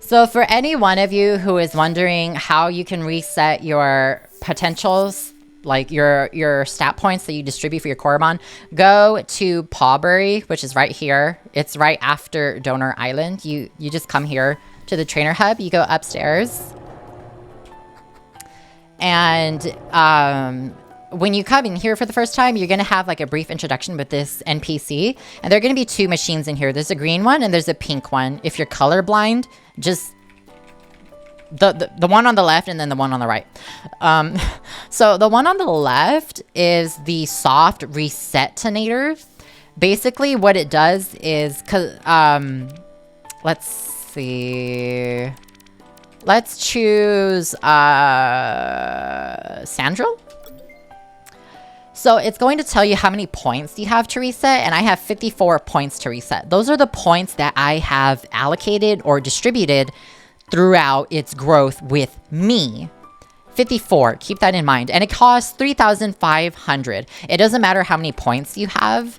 So for any one of you who is wondering how you can reset your potentials, like your stat points that you distribute for your Coromon, go to Pawbury, which is right here. It's right after Donor Island. You just come here to the trainer hub. You go upstairs. And when you come in here for the first time, you're going to have like a brief introduction with this NPC. And there are going to be two machines in here. There's a green one and there's a pink one. If you're colorblind, just the one on the left and then the one on the right. So the one on the left is the soft resetinator. Basically what it does is, let's see. Let's choose Sandril. So it's going to tell you how many points you have to reset, and I have 54 points to reset. Those are the points that I have allocated or distributed throughout its growth with me. 54, keep that in mind. And it costs 3,500. It doesn't matter how many points you have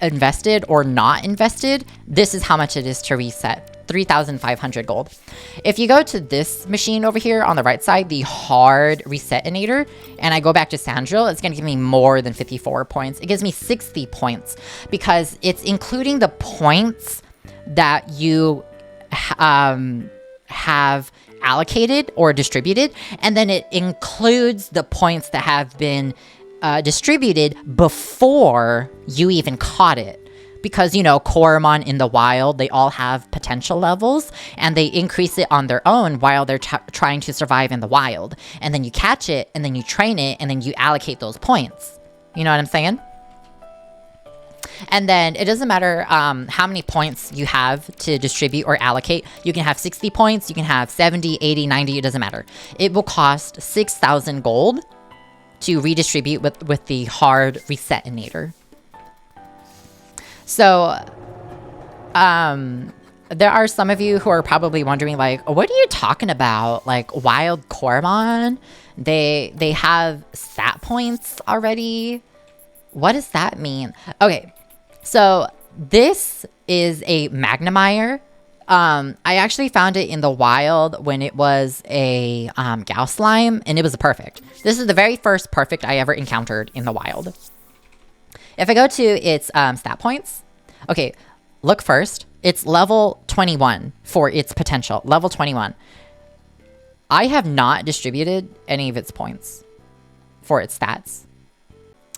invested or not invested. This is how much it is to reset. 3,500 gold. If you go to this machine over here on the right side, the hard resetinator, and I go back to Sandril, it's going to give me more than 54 points. It gives me 60 points because it's including the points that you have allocated or distributed, and then it includes the points that have been distributed before you even caught it. Because, you know, Coromon in the wild, they all have potential levels and they increase it on their own while they're trying to survive in the wild. And then you catch it and then you train it and then you allocate those points. You know what I'm saying? And then it doesn't matter how many points you have to distribute or allocate. You can have 60 points, you can have 70, 80, 90, it doesn't matter. It will cost 6,000 gold to redistribute with the hard resetinator. So, there are some of you who are probably wondering, like, what are you talking about? Like, wild Coromon? They have stat points already? What does that mean? Okay, so this is a Magnemire. I actually found it in the wild when it was a Gauss slime, and it was a perfect. This is the very first perfect I ever encountered in the wild. If I go to its stat points, okay, look first. It's level 21 for its potential. Level 21. I have not distributed any of its points for its stats.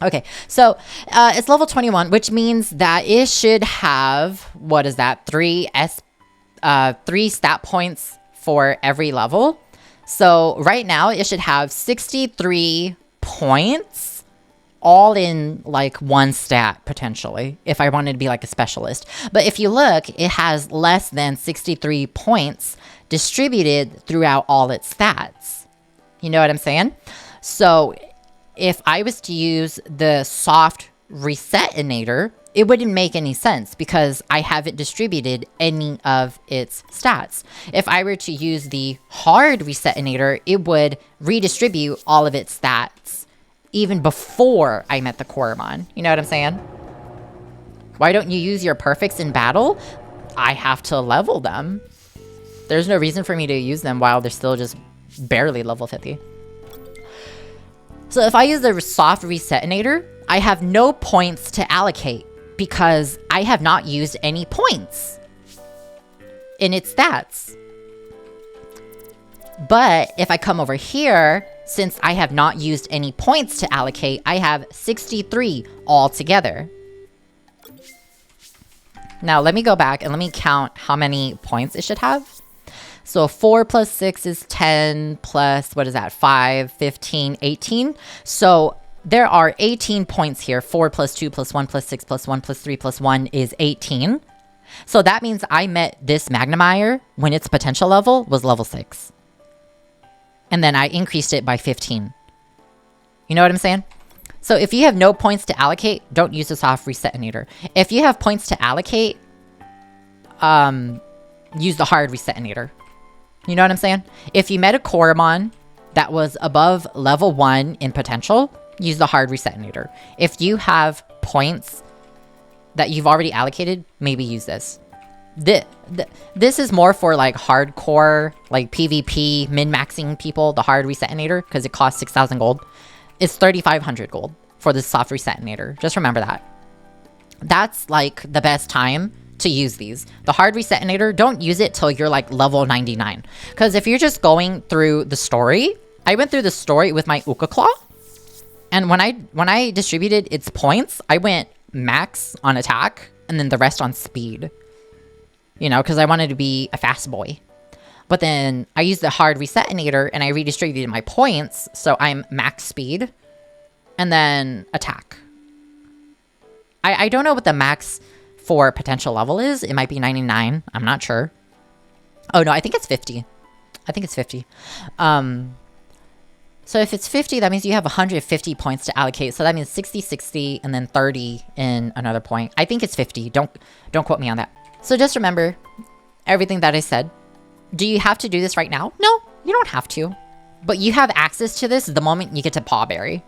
Okay, so it's level 21, which means that it should have, what is that, 3 stat points for every level. So right now it should have 63 points all in like one stat potentially if I wanted to be like a specialist. But if you look, it has less than 63 points distributed throughout all its stats. You know what I'm saying? So if I was to use the soft resetinator, it wouldn't make any sense because I haven't distributed any of its stats. If I were to use the hard resetinator, it would redistribute all of its stats even before I met the Coromon. You know what I'm saying? Why don't you use your perfects in battle? I have to level them. There's no reason for me to use them while they're still just barely level 50. So if I use the soft resetinator, I have no points to allocate because I have not used any points in its stats. But if I come over here, since I have not used any points to allocate, I have 63 altogether. Now let me go back and let me count how many points it should have. So 4 plus 6 is 10 plus, what is that, 5, 15, 18. So there are 18 points here. 4 plus 2 plus 1 plus 6 plus 1 plus 3 plus 1 is 18. So that means I met this Magnemire when its potential level was level 6. And then I increased it by 15. You know what I'm saying? So if you have no points to allocate, don't use the soft resetinator. If you have points to allocate, use the hard resetinator. You know what I'm saying? If you met a Coromon that was above level 1 in potential, use the hard resetinator. If you have points that you've already allocated, maybe use this. This is more for like hardcore, like PvP min-maxing people, the hard resetinator, because it costs 6,000 gold. It's 3,500 gold for the soft resetinator. Just remember that. That's like the best time to use these. The hard resetinator, don't use it till you're like level 99. Because if you're just going through the story, I went through the story with my Uka Claw. And when I distributed its points, I went max on attack and then the rest on speed. You know, because I wanted to be a fast boy. But then I used the hard resetinator and I redistributed my points. So I'm max speed and then attack. I don't know what the max for potential level is. It might be 99. I'm not sure. Oh, no, I think it's 50. I think it's 50. So if it's 50, that means you have 150 points to allocate. So that means 60, 60, and then 30 in another point. I think it's 50. Don't quote me on that. So just remember everything that I said. Do you have to do this right now? No, you don't have to. But you have access to this the moment you get to Pawberry.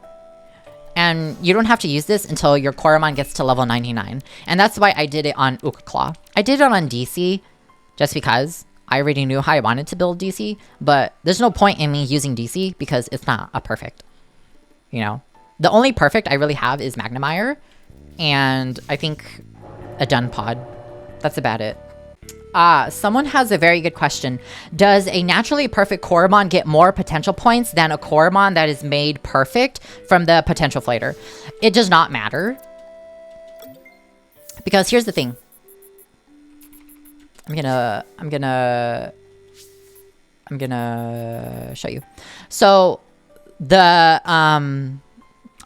And you don't have to use this until your Coromon gets to level 99. And that's why I did it on Uka Claw. I did it on DC just because I already knew how I wanted to build DC. But there's no point in me using DC because it's not a perfect. You know? The only perfect I really have is Magnemire. And I think a Dun Pod. That's about it. Someone has a very good question. Does a naturally perfect Coromon get more potential points than a Coromon that is made perfect from the potential flater? It does not matter. Because here's the thing. I'm gonna show you. So the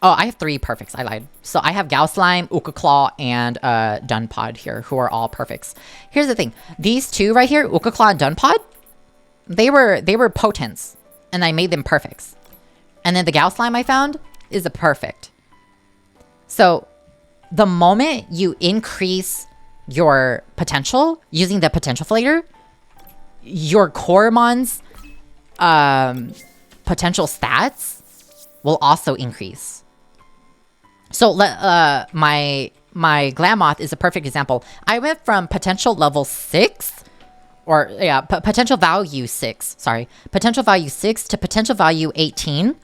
oh, I have 3 perfects. I lied. So I have Gauslime, Uka Claw, and Dunpod here, who are all perfects. Here's the thing. These 2 right here, Uka Claw and Dunpod, they were potents, and I made them perfects. And then the Gauslime I found is a perfect. So the moment you increase your potential using the potential flater, your Coromon's potential stats will also increase. So my Glamoth is a perfect example. I went from potential level 6, or yeah, potential value 6, sorry. Potential value 6 to potential value 18.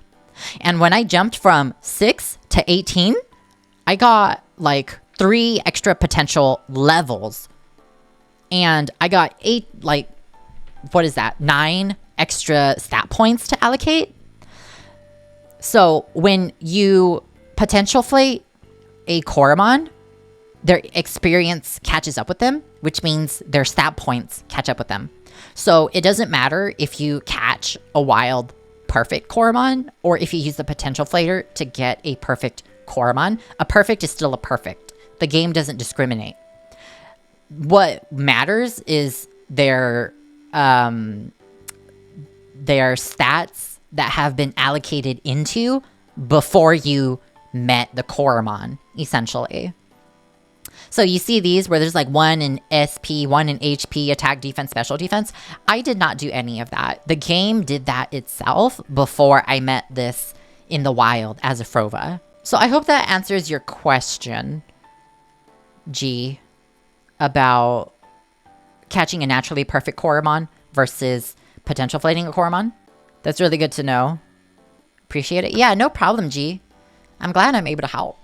And when I jumped from 6 to 18, I got like 3 extra potential levels. And I got 8, like, what is that? 9 extra stat points to allocate. So when you potential flate a Coromon, their experience catches up with them, which means their stat points catch up with them. So it doesn't matter if you catch a wild perfect Coromon or if you use the potential flater to get a perfect Coromon. A perfect is still a perfect. The game doesn't discriminate. What matters is their stats that have been allocated into before you met the Coromon, essentially. So you see these where there's like 1 in SP, 1 in HP, attack, defense, special defense. I did not do any of that. The game did that itself before I met this in the wild as a Frova. So I hope that answers your question, G, about catching a naturally perfect Coromon versus potential flating a Coromon. That's really good to know. Appreciate it. Yeah, no problem, G. I'm glad I'm able to help.